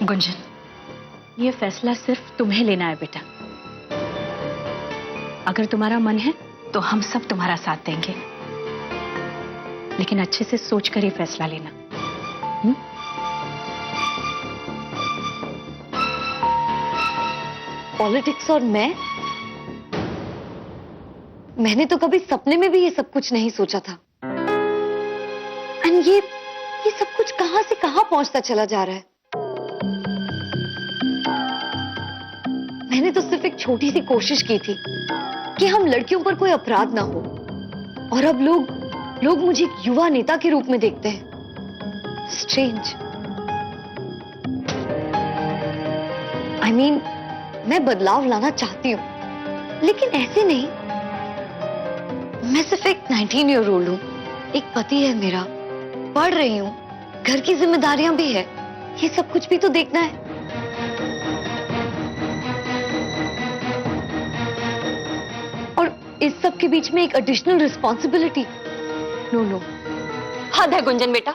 गुंजन, ये फैसला सिर्फ तुम्हें लेना है बेटा। अगर तुम्हारा मन है तो हम सब तुम्हारा साथ देंगे, लेकिन अच्छे से सोचकर ही फैसला लेना। पॉलिटिक्स और मैंने तो कभी सपने में भी ये सब कुछ नहीं सोचा था। एंड ये सब कुछ कहां से कहां पहुंचता चला जा रहा है। मैंने तो सिर्फ एक छोटी सी कोशिश की थी कि हम लड़कियों पर कोई अपराध ना हो, और अब लोग मुझे एक युवा नेता के रूप में देखते हैं। स्ट्रेंज। आई मीन, मैं बदलाव लाना चाहती हूं, लेकिन ऐसे नहीं। मैं सिर्फ एक 19 ईयर ओल्ड हूं, एक पति है मेरा, पढ़ रही हूं, घर की जिम्मेदारियां भी है, ये सब कुछ भी तो देखना है। और इस सब के बीच में एक एडिशनल रिस्पॉन्सिबिलिटी। नो। हद है गुंजन बेटा,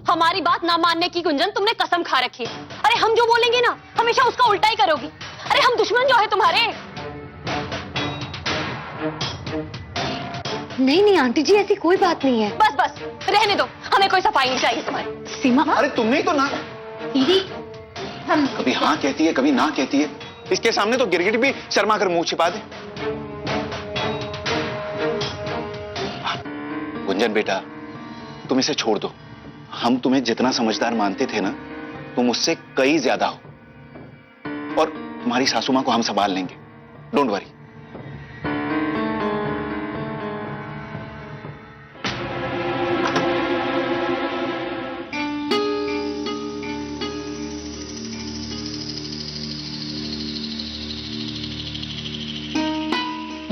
हमारी बात ना मानने की गुंजन तुमने कसम खा रखी है। अरे हम जो बोलेंगे ना हमेशा उसका उल्टा ही करोगी। अरे हम दुश्मन जो है तुम्हारे। नहीं आंटी जी, ऐसी कोई बात नहीं है। बस रहने दो, हमें कोई सफाई नहीं चाहिए तुम्हारी। सीमा, अरे तुमने ही तो ना। दीदी, हम कभी हाँ कहती है, कभी ना कहती है। इसके सामने तो गिरगिट भी शर्मा कर मुंह छिपा दे। गुंजन बेटा, तुम इसे छोड़ दो। हम तुम्हें जितना समझदार मानते थे ना, तुम उससे कई ज्यादा हो। और तुम्हारी सासू मां को हम संभाल लेंगे, डोंट वरी।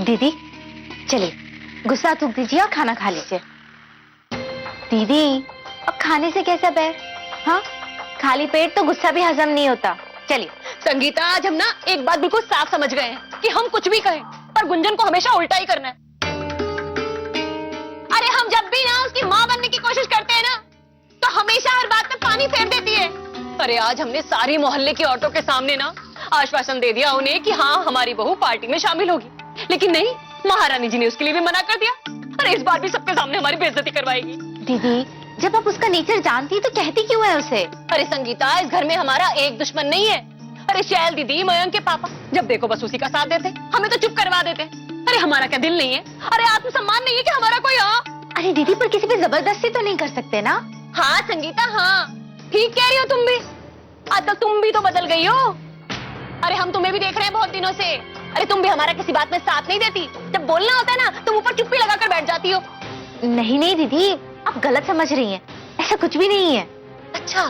दीदी चलिए, गुस्सा थूक दीजिए और खाना खा लीजिए। दीदी, अब खाने से कैसा पैर? हाँ, खाली पेट तो गुस्सा भी हजम नहीं होता। चलिए। संगीता, आज हम ना एक बात बिल्कुल साफ समझ गए हैं कि हम कुछ भी कहें पर गुंजन को हमेशा उल्टा ही करना है। अरे हम जब भी ना उसकी माँ बनने की कोशिश करते हैं ना, तो हमेशा हर बात में पानी फेर देती है। अरे आज हमने सारी मोहल्ले की औरतों के सामने ना आश्वासन दे दिया उन्हें कि हाँ हमारी बहू पार्टी में शामिल होगी, लेकिन नहीं, महारानी जी ने उसके लिए भी मना कर दिया। अरे इस बार भी सबके सामने हमारी बेइज्जती करवाएगी। दीदी, जब आप उसका नेचर जानती तो कहती क्यों है उसे? अरे संगीता, इस घर में हमारा एक दुश्मन नहीं है। अरे शैल दीदी, मयंक के पापा, जब देखो बस उसी का साथ देते, हमें तो चुप करवा देते। अरे हमारा क्या दिल नहीं है? अरे आत्मसम्मान नहीं है कि हमारा कोई? हाँ। अरे दीदी, पर किसी पे जबरदस्ती तो नहीं कर सकते ना? हाँ संगीता, हाँ ठीक कह रही हो तुम भी। आजकल तुम भी तो बदल गई हो। अरे हम तुम्हें भी देख रहे हैं बहुत दिनों से। अरे तुम भी हमारा किसी बात में साथ नहीं देती। जब बोलना होता है ना, तुम ऊपर चुप्पी लगाकर बैठ जाती हो। नहीं दीदी, आप गलत समझ रही हैं। ऐसा कुछ भी नहीं है। अच्छा,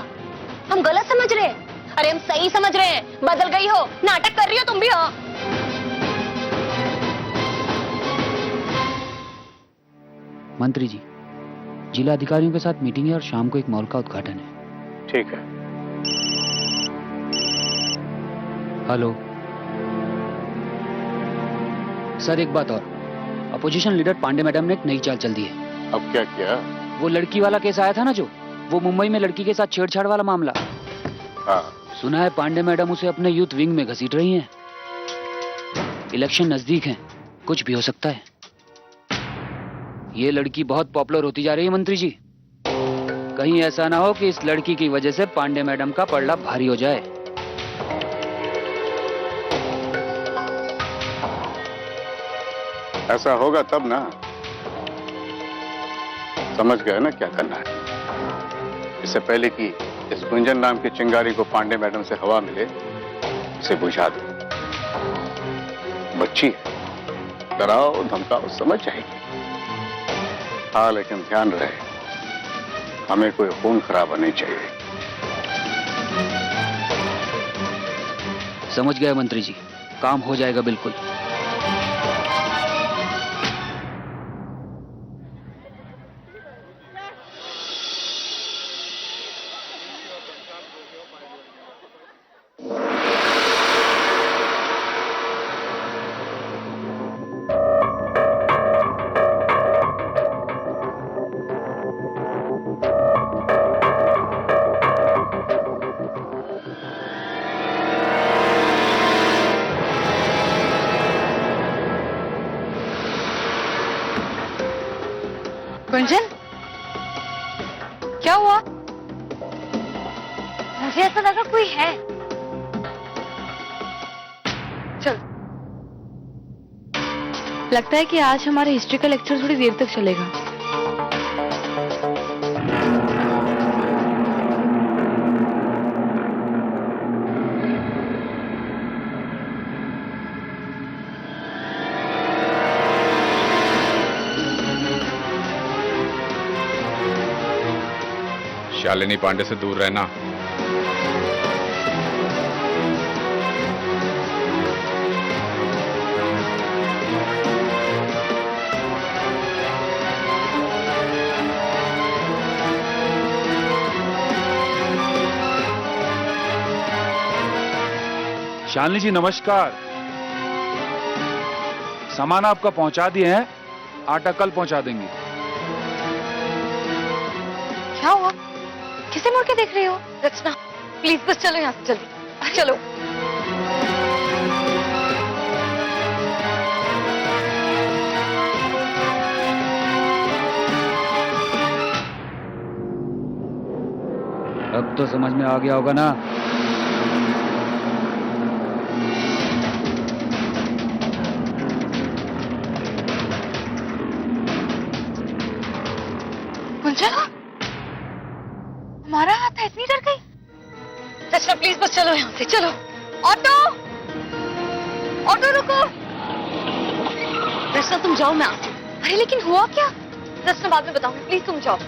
हम गलत समझ रहे हैं? अरे हम सही समझ रहे हैं। बदल गई हो, नाटक कर रही हो तुम भी। हो मंत्री जी, जिला अधिकारियों के साथ मीटिंग है और शाम को एक मॉल का उद्घाटन है। ठीक है। हेलो सर, एक बात और, अपोजिशन लीडर पांडे मैडम ने एक नई चाल चल दी है। अब क्या किया? वो लड़की वाला केस आया था ना, जो वो मुंबई में लड़की के साथ छेड़छाड़ वाला मामला। हाँ। सुना है पांडे मैडम उसे अपने यूथ विंग में घसीट रही हैं। इलेक्शन नजदीक हैं, कुछ भी हो सकता है। ये लड़की बहुत पॉपुलर होती जा रही है मंत्री जी। कहीं ऐसा ना हो कि इस लड़की की वजह से पांडे मैडम का पलड़ा भारी हो जाए। ऐसा होगा तब ना। समझ गए ना क्या करना है। इससे पहले कि इस गुंजन नाम की चिंगारी को पांडे मैडम से हवा मिले, इसे बुझा दो। बच्ची है, डराओ धमकाओ समझ जाएगी। हाँ, लेकिन ध्यान रहे, हमें कोई खून खराबा नहीं चाहिए। समझ गया मंत्री जी, काम हो जाएगा बिल्कुल। क्या हुआ? मुझे ऐसा लगा कोई है। चल, लगता है कि आज हमारा हिस्ट्री का लेक्चर थोड़ी देर तक चलेगा। शालिनी पांडे से दूर रहना। शालिनी जी नमस्कार। सामान आपका पहुंचा दिए हैं, आटा कल पहुंचा देंगे। क्या हुआ? किसे मुड़ के देख रही हो? रचना, प्लीज बस चलो यहाँ से जल्दी। चलो। अब तो समझ में आ गया होगा ना। गुंजन, हमारा हाथ है, इतनी डर गई? रचना प्लीज बस चलो यहाँ से, चलो। ऑटो, ऑटो रुको। रचना तुम जाओ, मैं आती हूँ। अरे लेकिन हुआ क्या? रचना बाद में बताऊंगी, प्लीज तुम जाओ।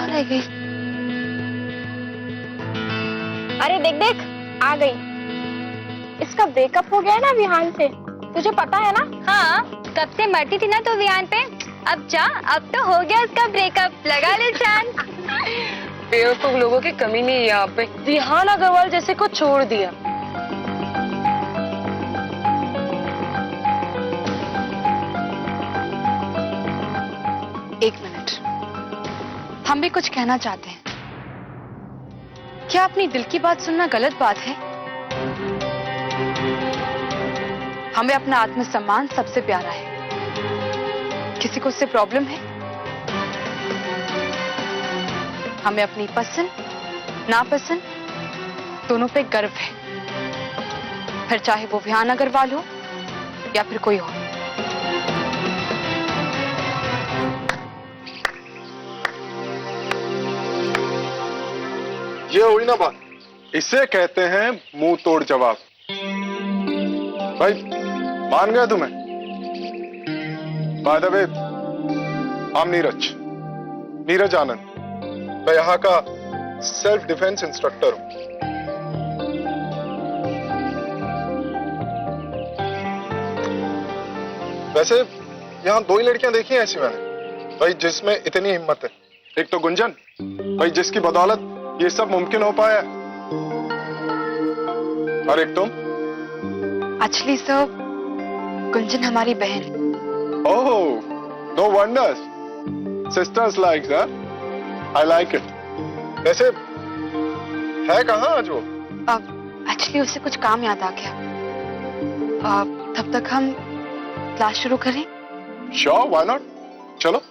रह गई। अरे देख देख, आ गई। इसका ब्रेकअप हो गया है ना विहान से, तुझे पता है ना? हाँ, कब से मरती थी ना तो विहान पे। अब जा, अब तो हो गया उसका ब्रेकअप। लगा ले चांद। बेवकूफ लोगों की कमी नहीं है यहाँ पे। विहान अग्रवाल जैसे को छोड़ दिया। एक मिनट, हम भी कुछ कहना चाहते हैं। क्या अपनी दिल की बात सुनना गलत बात है? हमें अपना आत्मसम्मान सबसे प्यारा है। किसी को उससे प्रॉब्लम है? हमें अपनी पसंद नापसंद दोनों पे गर्व है, फिर चाहे वो विहान अग्रवाल हो या फिर कोई हो। ये हुई ना बात, इसे कहते हैं मुंह तोड़ जवाब। भाई मान गया तुम्हें? By the way, I am Neeraj Anand. मैं यहाँ का सेल्फ डिफेंस इंस्ट्रक्टर हूं। वैसे यहाँ दो ही लड़कियां देखी हैं ऐसी मैंने, भाई जिसमें इतनी हिम्मत है। एक तो गुंजन, भाई जिसकी बदौलत ये सब मुमकिन हो पाया, और एक तुम। एक्चुअली सर, गुंजन हमारी बहन। Oh, no wonders, sisters like I like it. वैसे है कहाँ आज वो? एक्चुअली उसे कुछ काम याद आ गया। तब तक हम क्लास शुरू करें? श्योर, व्हाई नॉट, चलो।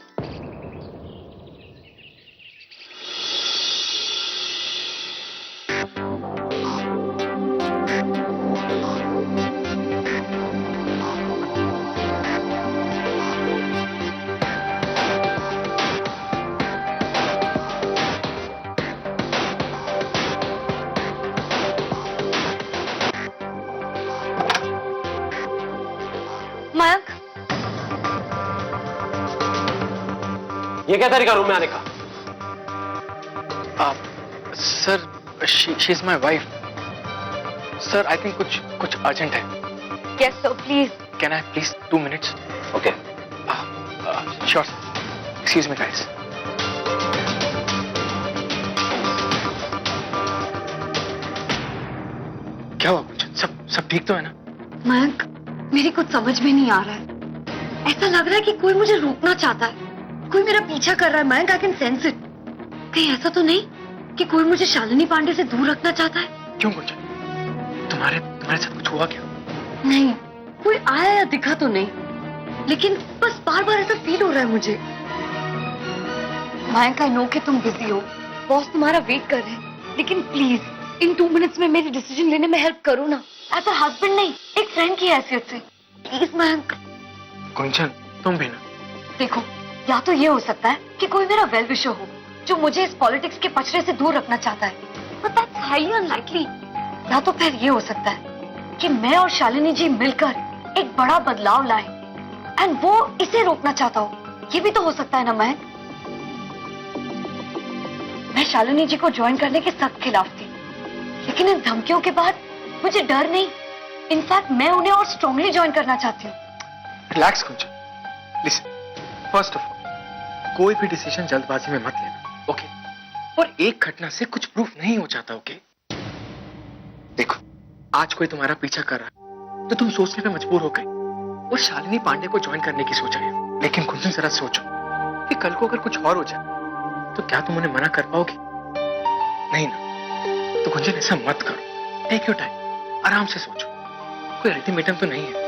मयंक, ये क्या तरीका रूम में आने का? Sir, she is my wife. Sir, I think कुछ अर्जेंट है। Yes sir, please. Can I please 2 minutes? Okay. Sure. Excuse me guys. क्या हुआ? सब सब ठीक तो है ना? मयंक, मेरी कुछ समझ में नहीं आ रहा है। ऐसा लग रहा है कि कोई मुझे रोकना चाहता है, कोई मेरा पीछा कर रहा है। Mayank, I can sense it. कहीं ऐसा तो नहीं कि कोई मुझे शालिनी पांडे से दूर रखना चाहता है? क्यों गुंजन? तुम्हारे तुम्हारे साथ कुछ हुआ क्या? नहीं, कोई आया या दिखा तो नहीं, लेकिन बस बार बार ऐसा फील हो रहा है मुझे। मयंक, आई नो कि तुम बिजी हो, बॉस तुम्हारा वेट कर रहे हैं, लेकिन प्लीज इन 2 मिनट्स में मेरी डिसीजन लेने में हेल्प करो ना। एज अ हस्बैंड नहीं, एक फ्रेंड की हैसियत से। प्लीज मयंक। गुंजन, तुम भी ना। देखो, या तो ये हो सकता है कि कोई मेरा वेल विशर हो जो मुझे इस पॉलिटिक्स के पचड़े से दूर रखना चाहता है, बट दैट्स हाईली अनलाइकली। या तो फिर ये हो सकता है कि मैं और शालिनी जी मिलकर एक बड़ा बदलाव लाएं एंड वो इसे रोकना चाहता हो। ये भी तो हो सकता है ना मयंक। मैं शालिनी जी को ज्वाइन करने के सख्त खिलाफ थी, लेकिन इन धमकियों के बाद मुझे डर नहीं, इनफैक्ट मैं उन्हें और स्ट्रांगली ज्वाइन करना चाहती हूँ। Relax Gunjan. Listen, first of all कोई भी डिसीजन जल्दबाजी में मत लेना, ओके? और एक घटना से कुछ प्रूफ नहीं हो जाता, ओके? देखो, आज कोई तुम्हारा पीछा कर रहा है तो तुम सोचने पे मजबूर हो गए और शालिनी पांडे को ज्वाइन करने की सोच रहे हो। लेकिन गुंजन, जरा सोचो कि कल को अगर कुछ और हो जाए तो क्या तुम उन्हें मना कर पाओगे? नहीं ना? तो गुंजन, ऐसा मत करो। टेक योर टाइम, आराम से सोचो। कोई अल्टीमेटम तो नहीं है।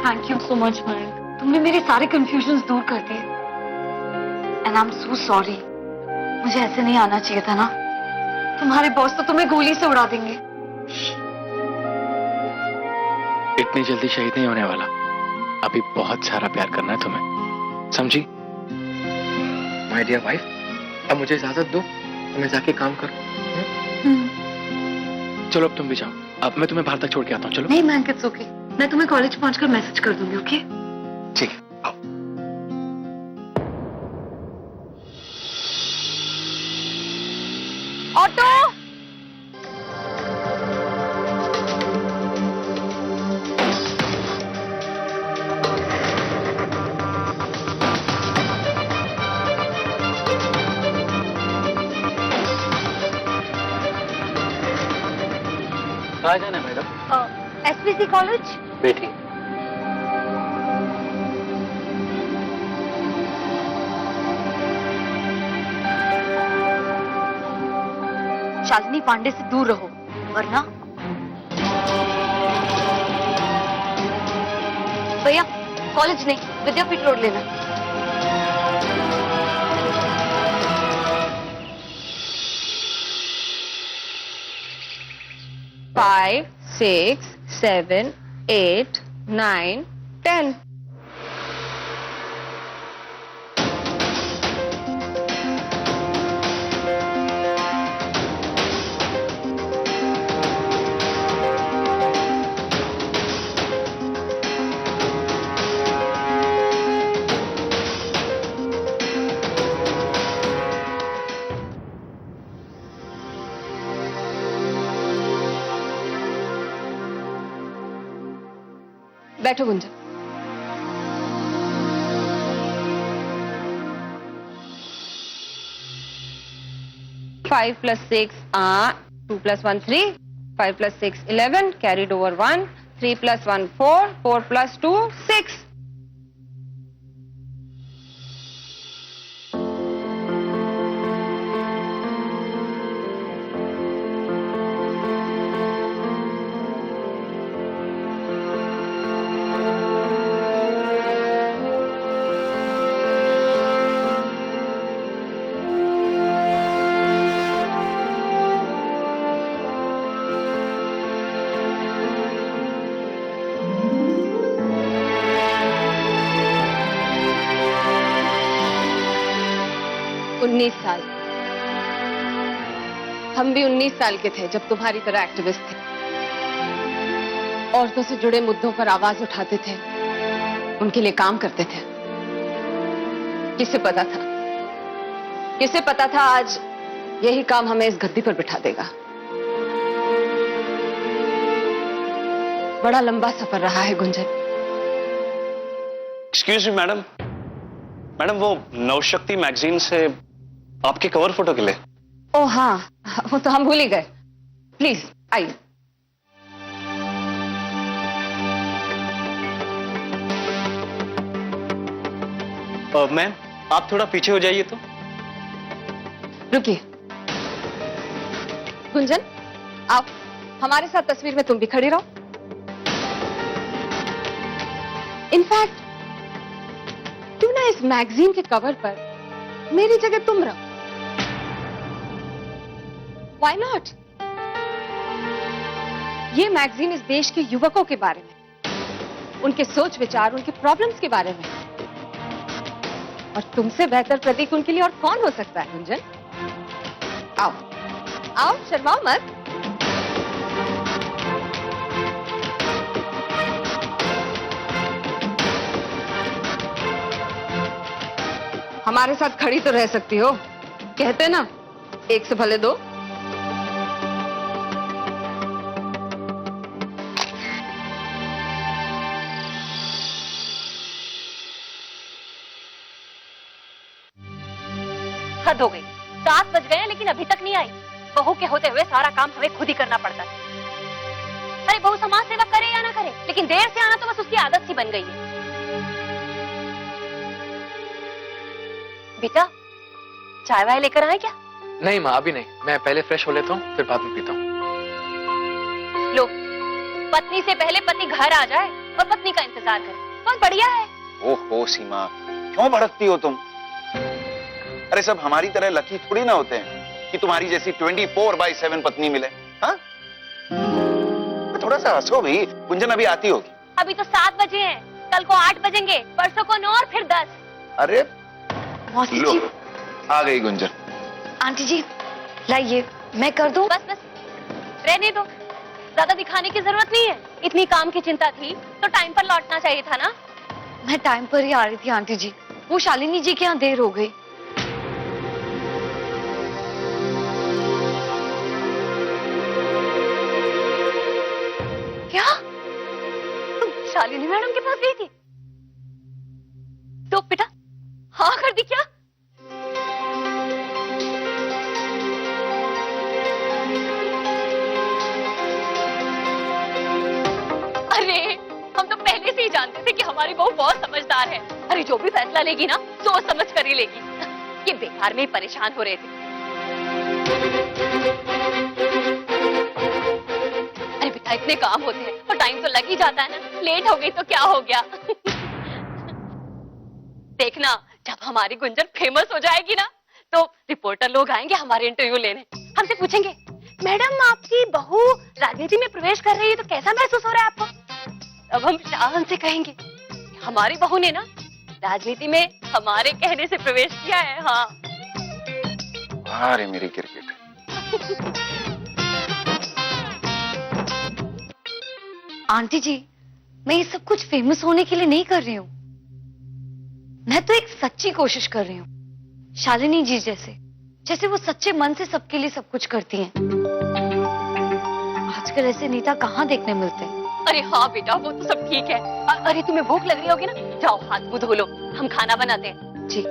Thank you so much Mayank, तुमने मेरे सारे कंफ्यूजन्स दूर कर दिए। And I am so sorry, मुझे ऐसे नहीं आना चाहिए था ना। तुम्हारे बॉस तो तुम्हें गोली से उड़ा देंगे। इतनी जल्दी शहीद नहीं होने वाला, अभी बहुत सारा प्यार करना है तुम्हें, समझी? माय डियर वाइफ, अब मुझे इजाजत दो तो मैं जाके काम करूं। चलो अब तुम भी जाओ, अब मैं तुम्हें बाहर तक छोड़ के आता हूँ। चलो। नहीं मयंक, इट्स ओके, मैं तुम्हें कॉलेज पहुंचकर मैसेज कर दूंगी, ओके? ठीक है, आओ। ऑटो! कहाँ जाना है मैडम? SPC college. बेटी, शालिनी पांडे से दूर रहो, वरना। भैया, कॉलेज नहीं, विद्यापीठ रोड लेना। फाइव, 6, 7, 8, 9, 10। बैठो गुंजन। 5 + 6 2 + 1 3, 5 + 6 11, carried over 1, 3 + 1 4, 4 + 2 6। उन्नीस साल। हम भी 19 साल के थे जब तुम्हारी तरह एक्टिविस्ट थे, औरतों से जुड़े मुद्दों पर आवाज उठाते थे, उनके लिए काम करते थे। किसे पता था आज यही काम हमें इस गद्दी पर बिठा देगा। बड़ा लंबा सफर रहा है Gunjan. Excuse me madam, madam वो नवशक्ति मैगजीन से आपकी कवर फोटो के लिए। ओ हाँ, वो तो हम भूल ही गए। प्लीज आइए। मैम आप थोड़ा पीछे हो जाइए तो। रुकिए। गुंजन आओ, हमारे साथ तस्वीर में तुम भी खड़ी रहो। इनफैक्ट क्यों ना इस मैगजीन के कवर पर मेरी जगह तुम रहो। Why not? ये मैगजीन इस देश के युवकों के बारे में, उनके सोच विचार, उनके प्रॉब्लम्स के बारे में। और तुमसे बेहतर प्रतीक उनके लिए और कौन हो सकता है गुंजन? आओ आओ, शर्माओ मत। हमारे साथ खड़ी तो रह सकती हो, कहते ना एक से भले दो। हद हो गई, 7 बज गए हैं लेकिन अभी तक नहीं आई। बहू के होते हुए सारा काम हमें खुद ही करना पड़ता है। अरे बहू समाज सेवा करे या ना करे, लेकिन देर से आना तो बस उसकी आदत सी बन गई है। बेटा चाय वाय लेकर आए क्या? नहीं माँ, अभी नहीं, मैं पहले फ्रेश हो लेता हूँ फिर बाद में पीता हूँ। लो, पत्नी से पहले पति घर आ जाए और पत्नी का इंतजार करे, बहुत बढ़िया है। ओहो सीमा, क्यों भड़कती हो तुम? अरे सब हमारी तरह लकी थोड़ी ना होते हैं कि तुम्हारी जैसी 24/7 पत्नी मिले। हाँ, थोड़ा सा हंसो भी। गुंजन अभी आती होगी। अभी तो 7 बजे हैं, कल को 8 बजेंगे, परसों को 9 और फिर 10। अरे मौसी लो, जी, आ गई गुंजन। आंटी जी लाइए, मैं कर दूं? बस बस रहने दो, ज्यादा दिखाने की जरूरत नहीं है। इतनी काम की चिंता थी तो टाइम पर लौटना चाहिए था ना। मैं टाइम पर ही आ रही थी आंटी जी, वो शालिनी जी के यहाँ देर हो गई। क्या तुम शालिनी मैडम के पास गई थी? तो बेटा हाँ कर दी क्या? अरे हम तो पहले से ही जानते थे कि हमारी बहू बहुत समझदार है। अरे जो भी फैसला लेगी ना सोच समझ कर ही लेगी। ये बेकार में ही परेशान हो रहे थे। अरे बेटा इतने काम होते हैं और टाइम तो लग ही जाता है ना। लेट हो गई तो क्या हो गया। देखना जब हमारी गुंजन फेमस हो जाएगी ना तो रिपोर्टर लोग आएंगे हमारे इंटरव्यू लेने। हमसे पूछेंगे मैडम आपकी बहू राजनीति में प्रवेश कर रही है तो कैसा महसूस हो रहा है आपको? अब हम शान से कहेंगे हमारी बहू ने ना राजनीति में हमारे कहने से प्रवेश किया है। हाँ अरे मेरी क्रिकेट। आंटी जी, मैं ये सब कुछ फेमस होने के लिए नहीं कर रही हूँ। मैं तो एक सच्ची कोशिश कर रही हूँ, शालिनी जी जैसे, जैसे वो सच्चे मन से सबके लिए सब कुछ करती हैं। आजकल ऐसे नेता कहाँ देखने मिलते हैं। अरे हाँ बेटा वो तो सब ठीक है। अरे तुम्हें भूख लग रही होगी ना, जाओ हाथ मुंह धो लो, हम खाना बनाते हैं। जी।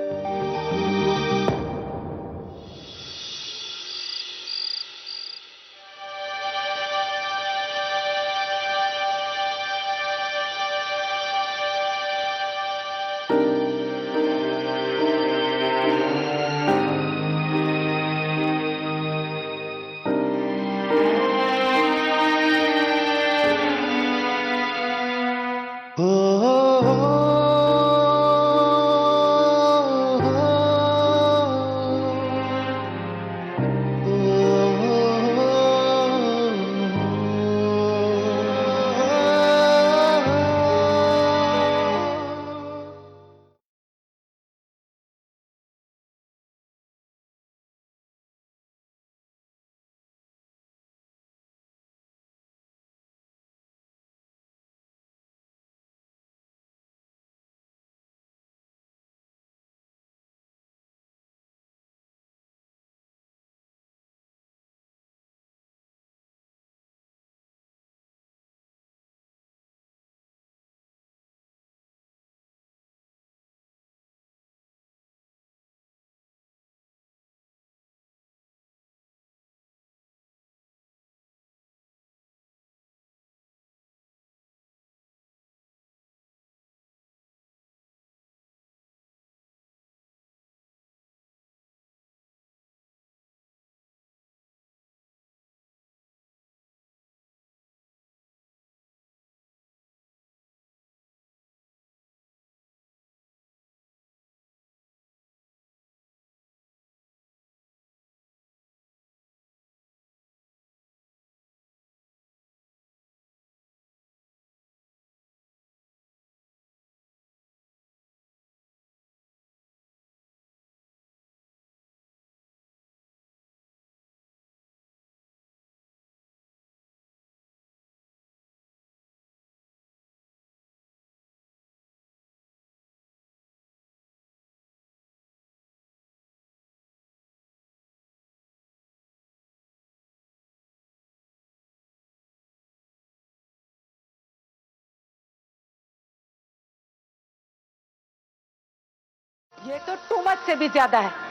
ये तो टू मच से भी ज्यादा है।